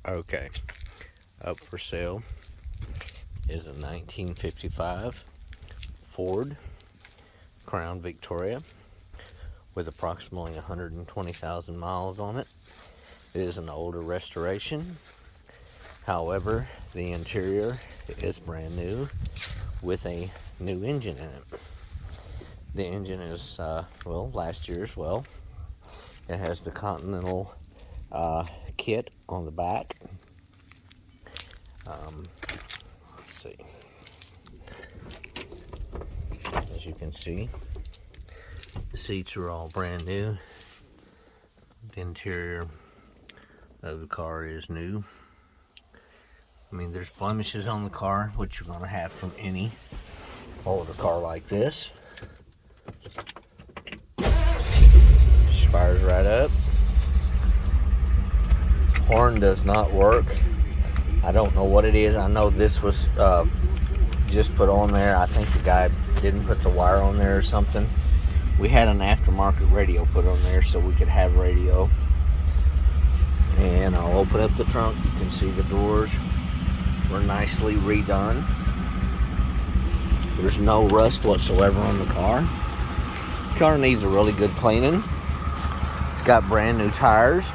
Okay, up for sale is a 1955 Ford Crown Victoria with approximately 120,000 miles on it. It is an older restoration. However, the interior is brand new with a new engine in it. The engine is, well, last year's well. It has the Continental kit on the back. Let's see. As you can see, the seats are all brand new. The interior of the car is new. I mean, there's blemishes on the car, which you're going to have from any older car like this. Just fires right up. Horn does not work. I don't know what it is. I know this was just put on there. I think the guy didn't put the wire on there or something. We had an aftermarket radio put on there so we could have radio. And I'll open up the trunk. You can see the doors were nicely redone. There's no rust whatsoever on the car. The car needs a really good cleaning. It's got brand new tires.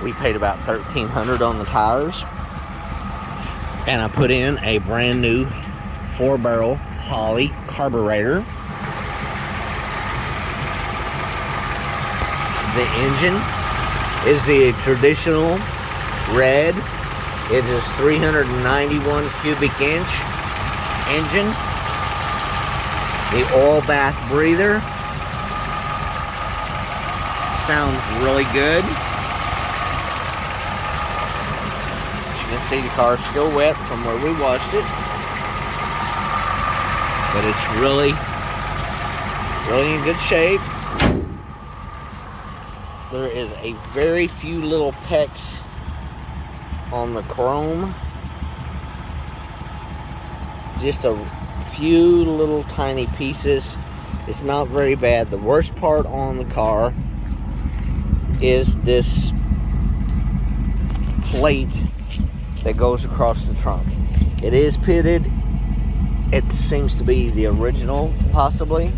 We paid about $1,300 on the tires. And I put in a brand new 4-barrel Holley carburetor. The engine is the traditional red. It is 391 cubic inch engine. The oil bath breather sounds really good. As you can see, the car is still wet from where we washed it, but it's really in good shape. There is a very few little pecks on the chrome. Just a few little tiny pieces. It's not very bad. The worst part on the car is this plate that goes across the trunk. It is pitted. It seems to be the original, possibly.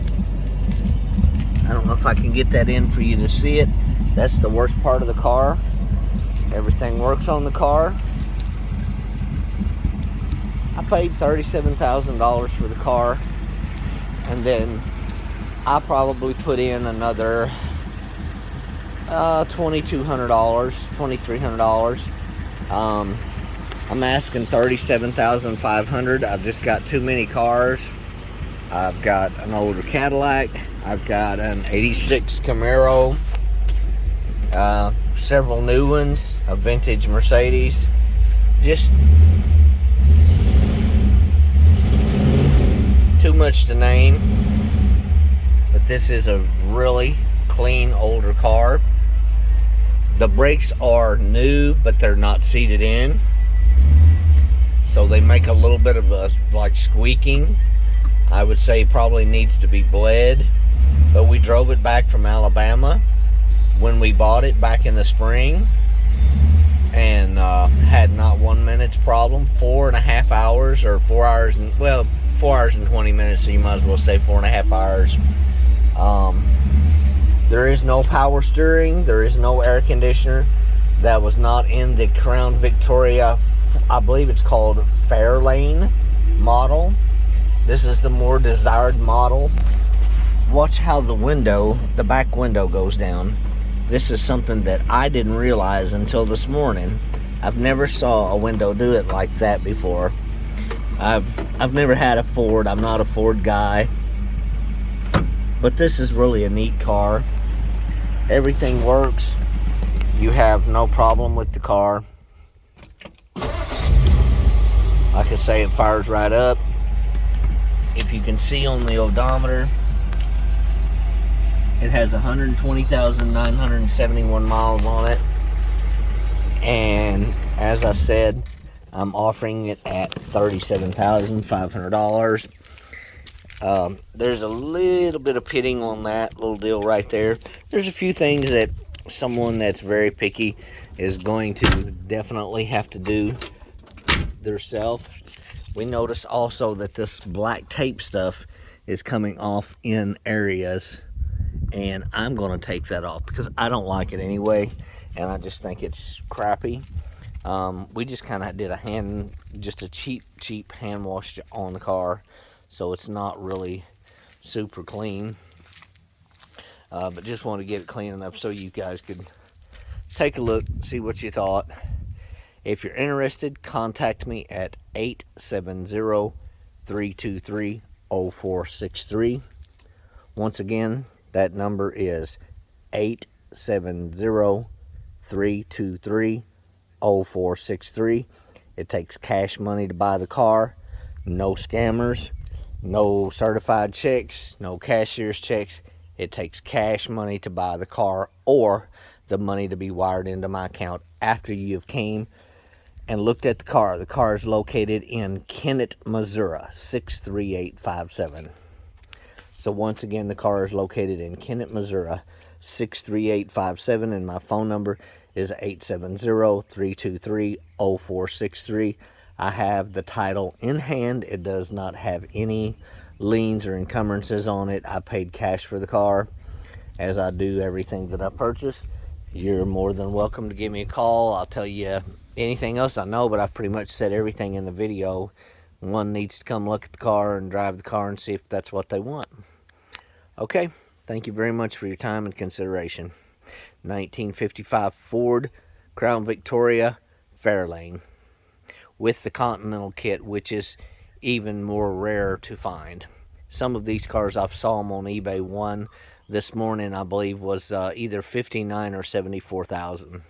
I don't know if I can get that in for you to see it. That's the worst part of the car. Everything works on the car. I paid $37,000 for the car, and then I probably put in another $2,200, $2,300. I'm asking $37,500. I've just got too many cars. I've got an older Cadillac. I've got an '86 Camaro. Several new ones, a vintage Mercedes. Just too much to name. But this is a really clean older car. The brakes are new, but they're not seated in, so they make a little bit of a like squeaking. I would say probably needs to be bled. But we drove it back from Alabama when we bought it back in the spring, and had not 1 minute's problem. 4.5 hours, or 4 hours and, well, 4 hours and 20 minutes, so you might as well say 4.5 hours. There is no power steering. There is no air conditioner. That was not in the Crown Victoria, I believe it's called Fairlane model. This is the more desired model. Watch how the back window goes down. This is something that I didn't realize until this morning. I've never saw a window do it like that before. I've never had a Ford. I'm not a Ford guy. But this is really a neat car. Everything works. You have no problem with the car. Like I say, it fires right up. If you can see on the odometer, it has 120,971 miles on it. And as I said, I'm offering it at $37,500. There's a little bit of pitting on that little deal right there. There's a few things that someone that's very picky is going to definitely have to do themselves. We notice also that this black tape stuff is coming off in areas, and I'm going to take that off because I don't like it anyway, and I just think it's crappy. We just kind of did just a cheap hand wash on the car, so it's not really super clean, but just want to get it clean enough so you guys could take a look, see what you thought. If you're interested, contact me at 870-323-0463. Once again, that number is 870-323-0463. It takes cash money to buy the car. No scammers, no certified checks, no cashier's checks. It takes cash money to buy the car, or the money to be wired into my account after you've came and looked at the car. The car is located in Kennett, Missouri, 63857. So once again, the car is located in Kennett, Missouri, 63857, and my phone number is 870-323-0463. I have the title in hand. It does not have any liens or encumbrances on it. I paid cash for the car, as I do everything that I purchase. You're more than welcome to give me a call. I'll tell you anything else I know, but I've pretty much said everything in the video. One needs to come look at the car and drive the car and see if that's what they want. Okay, thank you very much for your time and consideration. 1955 Ford Crown Victoria Fairlane with the Continental kit, which is even more rare to find. Some of these cars, I saw them on eBay. One this morning, I believe, was either $59,000 or $74,000.